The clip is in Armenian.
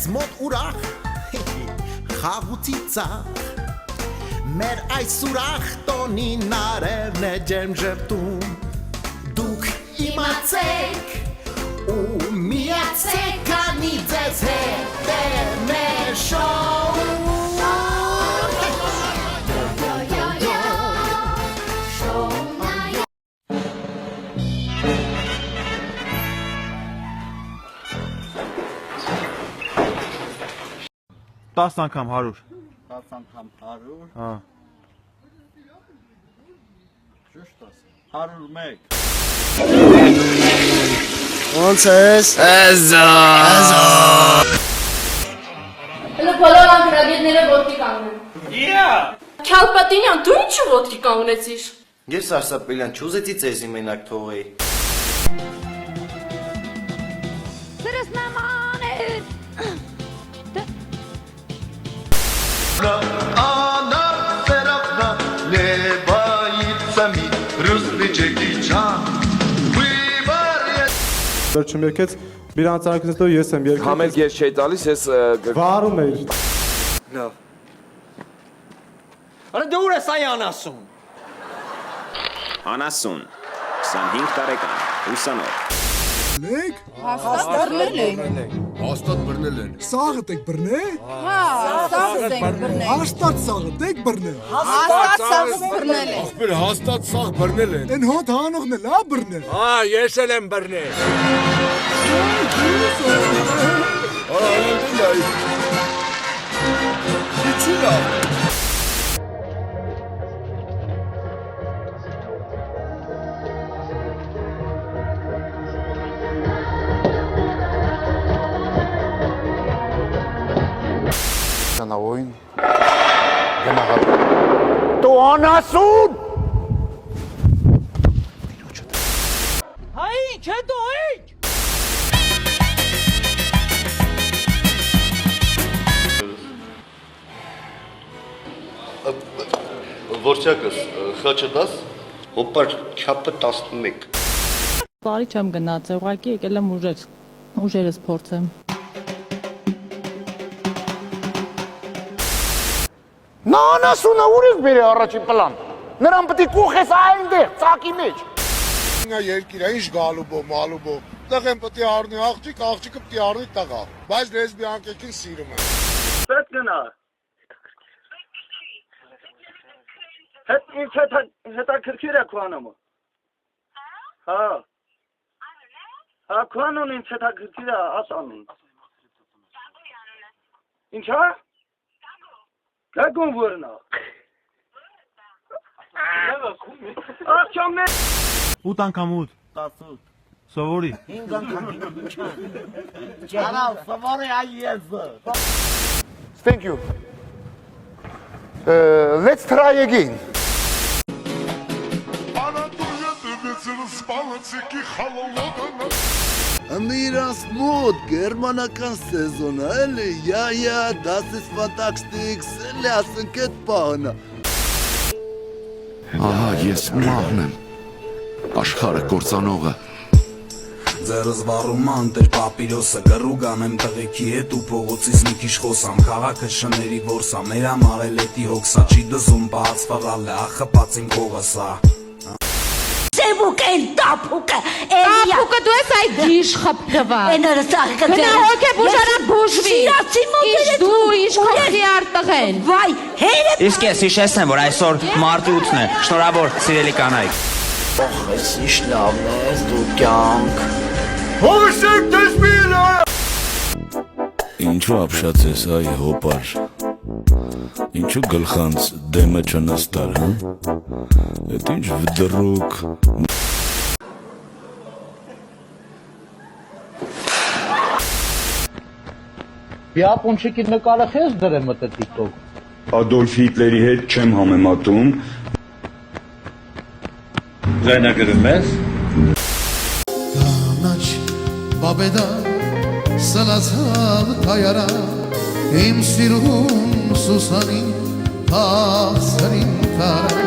մեզ մոտ ուրախ խաղուցի ծախ մեր այս ուրախ տոնին արևն է ջերմ ժպտում դուք իմացեք ու միացեք քանի ձեզ հետ է մեր շոու Տաս անգամ 100 10 անգամ 100 Հա Ճիշտ ասա 101 Ոնց ես Հələ բոլոր անգրագետները ոտքի կանգնեն Քյալպատինյան, դու ինչու ոտքի կանգնեցիր? Ես Արսապելյան չուզեցի ձեզի մենակ թողեի Она царапна не боится ми Русский Джеки-Чан Վերջում եկեց բիրանցանակից հետո ես եմ եկել Համել ես չէի տալիս, ես վարում էի Լավ Արա դու ուր ես այ անասուն Անասուն 25 տարեկան ուսանող Հաստատ բռնել են Հաստատ բռնել են Սաղը տեք բռնել Հա, սաղը տեք բռնել Հաստատ սաղը տեք բռնել Հաստատ սաղը բռնել են Ախպեր հաստատ սաղ բռնել են Են հոտ հանողն էլ ա բռնել Հա, ես էլ եմ բռնել Արա անընդին այ Իչու լավ Canavoin Գնահատ Դու անասուն Հայ ինչ է դու ինչ Որչակս խաչը 10 Հոպար չապը 11 Բարի չեմ գնացել, ուղղակի եկել եմ ուժերս փորձեմ Նա անասունը ուր ես բերի առաջին պլան Նրան պտի կուխես այնտեղ, ծակի մեջ Նա երկիր է ինչ գալուբո, մալուբո Տղեն պտի առնի աղջիկ, աղջիկը պտի առնի տղա Բայց լեսբիան կեքին սիրում է Պետ գնա Հետաքրքիր է քո անոմը Հա Հա քո անոն ինձ հետաքրքիր է ասանուն Ինչա Գագուն որնա Աղջամներ 8 անգամ 8 18 Սովորի 5 անգամ 5 Ճանալ սովորի այ ես Thank you Let's try again Իրանց մոտ գերմանական սեզոնը էլի das ist fantastisch էլի ասենք էդ պահնա Ահա ես մահն եմ աշխարհը կործանողը Ձերս վառում անտեր պապիրոսը Գրուգան եմ տղեքի հետ ու փողոցից մի քիչ խոսամ Քաղաքը շների որսա մեր ամարելետի հոգսա Չի դզում բաց վաղալ է ախպած են կողասա Սեբուկ են տապուկը Տապուկը դու ես այդ գիշ խպտվա Էները սաղիկը ձեր Գնա հոգ է բուժարան բուժվի Ինչ դու, ինչ խոխի արտղեն Վայ, հերը Իսկ ես հիշեցնեմ, որ այսօր մարտի 8-ն է Շնորհավոր սիրելի կանայք Ես ինչ լավն ես դու կյանք Հովսեք դեսպիլը Ինչու ապշած այ հոպար Ինչու գլխանց դեմը չնստար, հա Էդ ինչ վդռուկ Բիապոնչիկի նկարը խես դրեմ մտը TikTok Ադոլֆ Հիտլերի հետ չեմ համեմատում Ձայնագրում ես Կանաչ բաբեդա սլացավ թայարա Իմ սիրուն սուսանի հասրին թարա